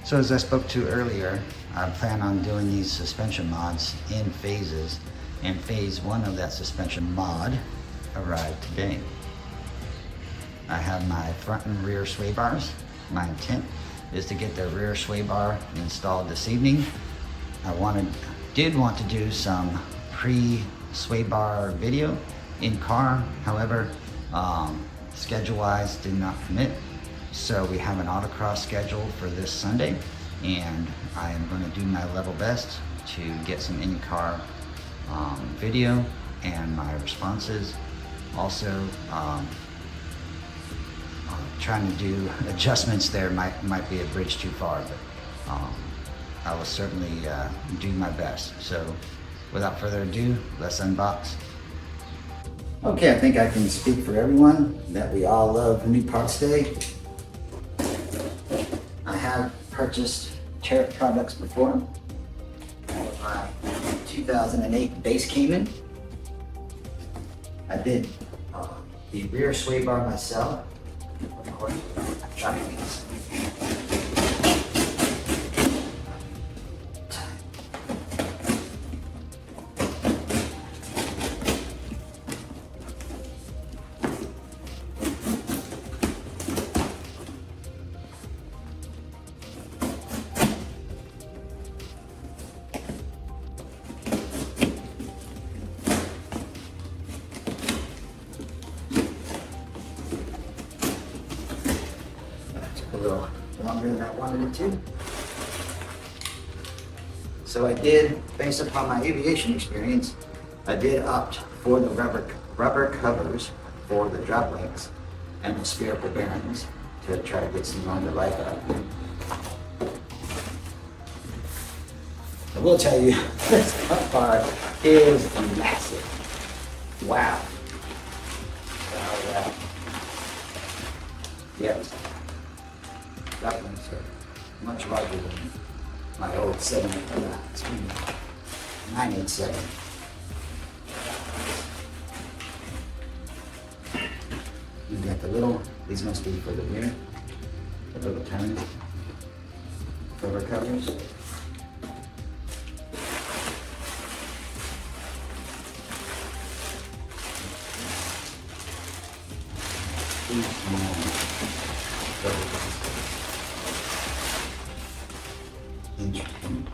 So as I spoke to earlier, I plan on doing these suspension mods in phases, and phase 1 of that suspension mod arrived today. I have my front and rear sway bars. My intent is to get the rear sway bar installed this evening. I did want to do some pre-sway bar video in car, however, schedule-wise did not permit. So we have an autocross scheduled for this Sunday, and I am going to do my level best to get some in-car video and my responses. Also, trying to do adjustments there might be a bridge too far, but I will certainly do my best. So without further ado, let's unbox. Okay, I think I can speak for everyone that we all love new parts day. I have purchased Tarett products before. My 2008 base Cayman. I did the rear sway bar myself. Of course, I'm trying these. A little longer than I wanted it to. So I did, based upon my aviation experience, I did opt for the rubber covers for the drop links and the spherical bearings to try to get some longer life out of them. I will tell you, this front bar is massive. Wow. Wow. Yes. That one's much larger than my old 987. You got the little, these must be for the rear, the little tiny cover covers. Interesting.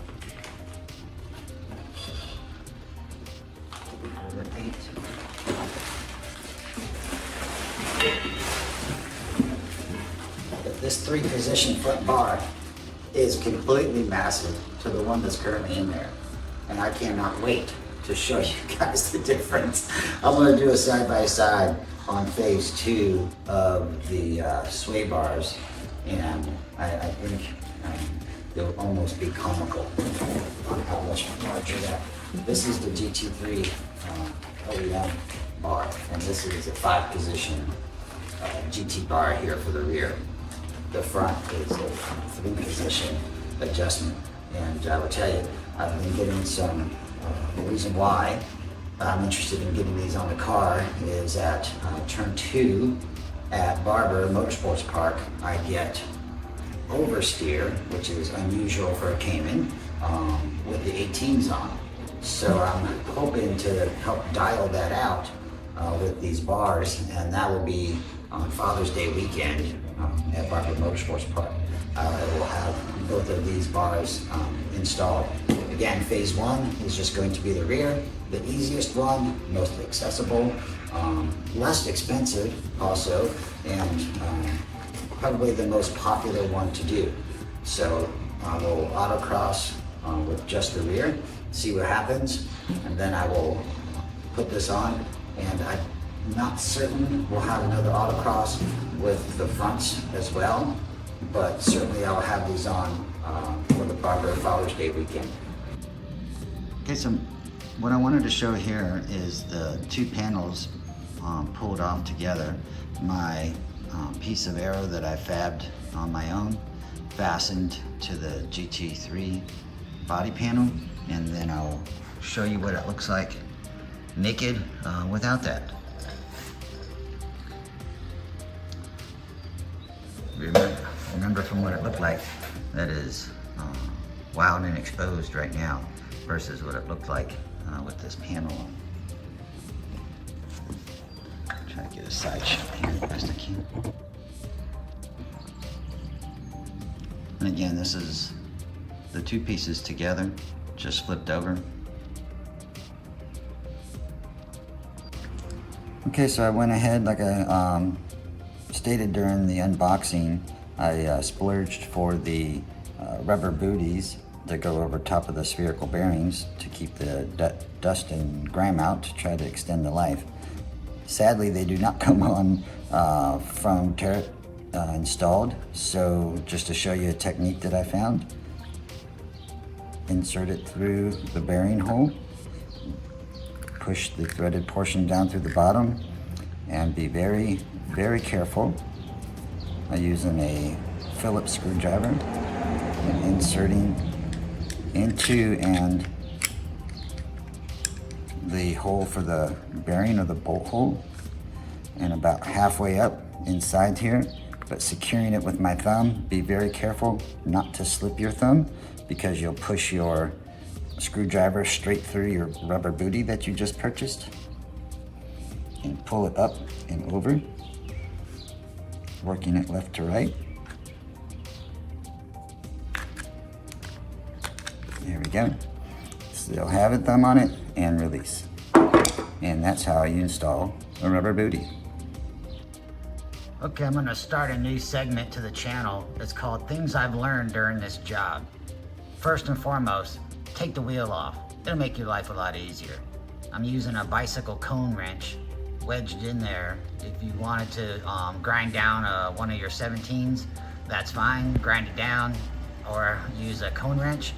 This 3-position front bar is completely massive to the one that's currently in there, and I cannot wait to show you guys the difference. I'm going to do a side-by-side on phase 2 of the sway bars, and I think it'll almost be comical on how much larger that. This is the GT3 OEM bar, and this is a 5-position GT bar here for the rear. The front is a 3-position adjustment, and I will tell you, I've been getting some, the reason why I'm interested in getting these on the car is at turn 2 at Barber Motorsports Park, I get oversteer, which is unusual for a Cayman, with the 18s on. So I'm hoping to help dial that out with these bars, and that will be on Father's Day weekend at Barber Motorsports Park. I will have both of these bars installed. Again, phase 1 is just going to be the rear, the easiest one, most accessible, less expensive also, and probably the most popular one to do. So I will autocross with just the rear, see what happens, and then I will put this on, and I'm not certain we'll have another autocross with the fronts as well, but certainly I'll have these on for the Barber Father's Day weekend. Okay, so what I wanted to show here is the 2 panels pulled off together. My piece of aero that I fabbed on my own, fastened to the GT3 body panel, and then I'll show you what it looks like naked without that. remember from what it looked like, that is wound and exposed right now versus what it looked like with this panel on. Try to get a side shot here as best I can. And again, this is the two pieces together, just flipped over. Okay, so I went ahead, like I stated during the unboxing, I splurged for the rubber booties that go over top of the spherical bearings to keep the dust and grime out to try to extend the life. Sadly, they do not come on from Tarett installed, so just to show you a technique that I found, insert it through the bearing hole, push the threaded portion down through the bottom, and be very, very careful. I'm using a Phillips screwdriver and inserting into and the hole for the bearing or the bolt hole, and about halfway up inside here, but securing it with my thumb. Be very careful not to slip your thumb, because you'll push your screwdriver straight through your rubber booty that you just purchased, and pull it up and over, working it left to right. There we go. Still have a thumb on it and release. And that's how you install a rubber booty. Okay, I'm gonna start a new segment to the channel that's called Things I've Learned During This Job. First and foremost, take the wheel off. It'll make your life a lot easier. I'm using a bicycle cone wrench wedged in there. If you wanted to grind down one of your 17s, that's fine, grind it down, or use a cone wrench.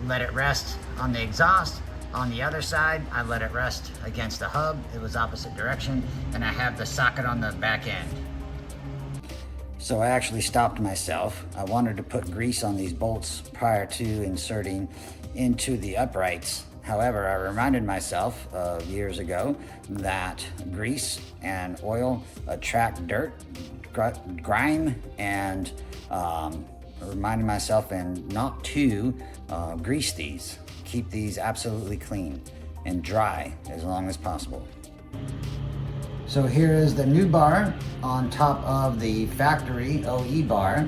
Let it rest on the exhaust. On the other side, I let it rest against the hub. It was opposite direction, and I have the socket on the back end. So I actually stopped myself. I wanted to put grease on these bolts prior to inserting into the uprights. However, I reminded myself years ago that grease and oil attract dirt, grime, and reminded myself and not to grease these. Keep these absolutely clean and dry as long as possible. So here is the new bar on top of the factory OE bar,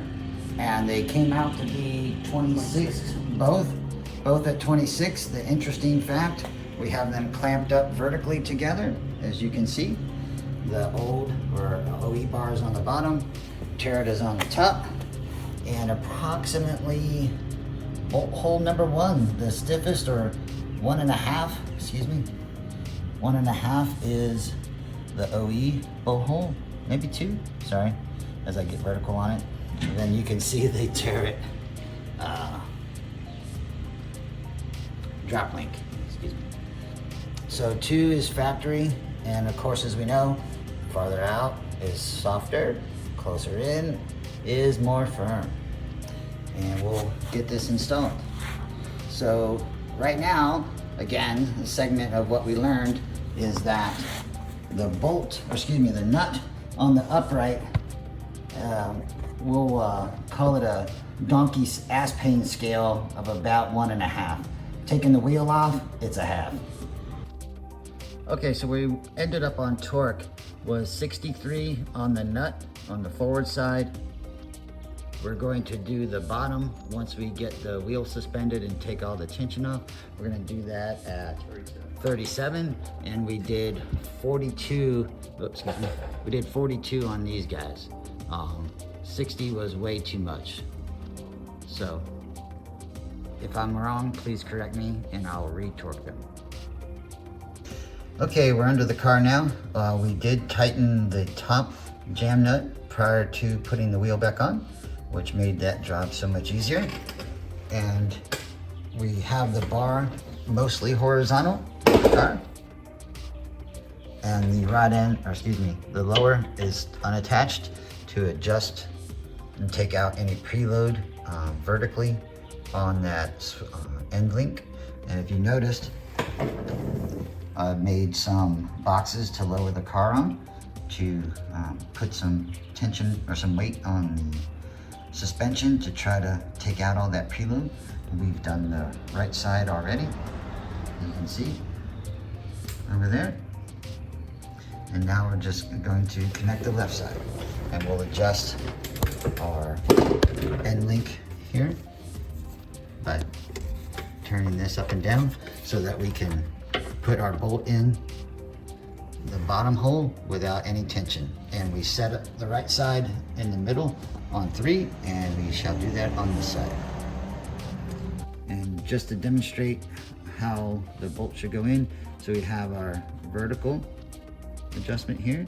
and they came out to be 26, both at 26. The interesting fact, we have them clamped up vertically together, as you can see. The old or OE bar is on the bottom, Tarett is on the top, and approximately bolt hole number 1, the stiffest, or 1.5, excuse me, 1.5 is the OE bolt hole, maybe 2, sorry, as I get vertical on it. And then you can see the Tarett drop link, excuse me. So 2 is factory, and of course, as we know, farther out is softer, closer in is more firm. And we'll get this installed. So right now, again, the segment of what we learned is that the bolt, or excuse me, the nut on the upright, we'll call it a donkey's ass pain scale of about 1.5. Taking the wheel off, it's a half. Okay, so we ended up on torque was 63 on the nut on the forward side. We're going to do the bottom once we get the wheel suspended and take all the tension off. We're gonna do that at 37, and we did 42, oops, excuse me, we did 42 on these guys. 60 was way too much. So if I'm wrong, please correct me and I'll re-torque them. Okay, we're under the car now. We did tighten the top jam nut prior to putting the wheel back on, which made that job so much easier. And we have the bar mostly horizontal in the car. And the rod end, or excuse me, the lower is unattached to adjust and take out any preload vertically on that end link. And if you noticed, I've made some boxes to lower the car on to put some tension or some weight on suspension to try to take out all that preload. We've done the right side already, you can see over there. And now we're just going to connect the left side, and we'll adjust our end link here by turning this up and down so that we can put our bolt in the bottom hole without any tension. And we set up the right side in the middle on 3, and we shall do that on this side. And just to demonstrate how the bolt should go in, so we have our vertical adjustment here,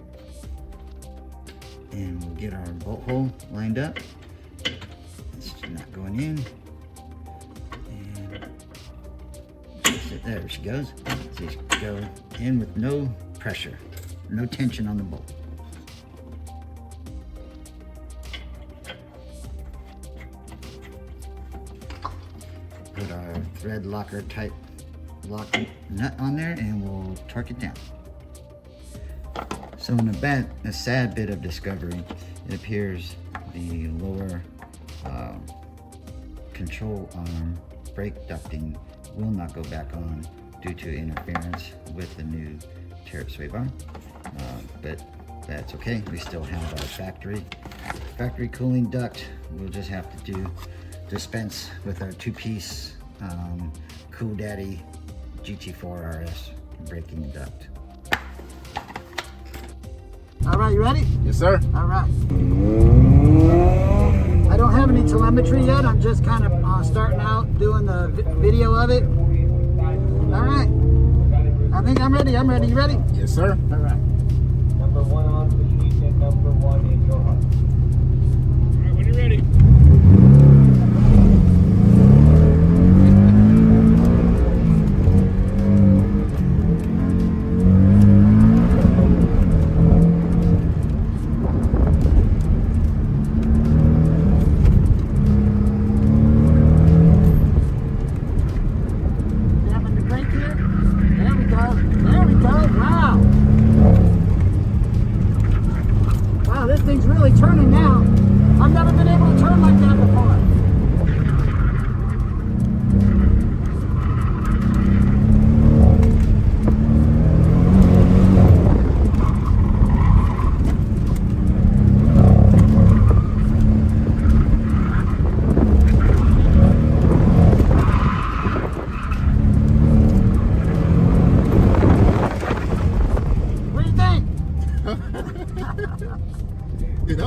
and we'll get our bolt hole lined up. It's not going in, and there she goes. So you go in with no pressure, no tension on the bolt. Put our thread locker type lock nut on there, and we'll torque it down. So in a sad bit of discovery, it appears the lower control arm brake ducting will not go back on due to interference with the new Tarett sway bar, but that's okay. We still have our factory cooling duct. We'll just have to dispense with our 2-piece Cool Daddy GT4 RS braking duct. All right, you ready? Yes, sir. All right. I don't have any telemetry yet. I'm just kind of starting out doing the video of it. All right. I think I'm ready. You ready? Yes, sir. All right. Number 1 on the sheet and number 1 in your heart. All right, when you're ready. This thing's really turning now. I've never been able to turn like that before. What do you think?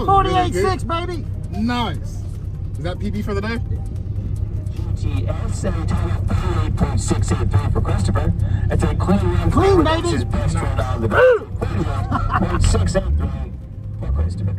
48.6, baby. Nice. Is that PB for the day? GTF 728.683 for Christopher. It's a clean baby. His best run on the 31.683 for Christopher.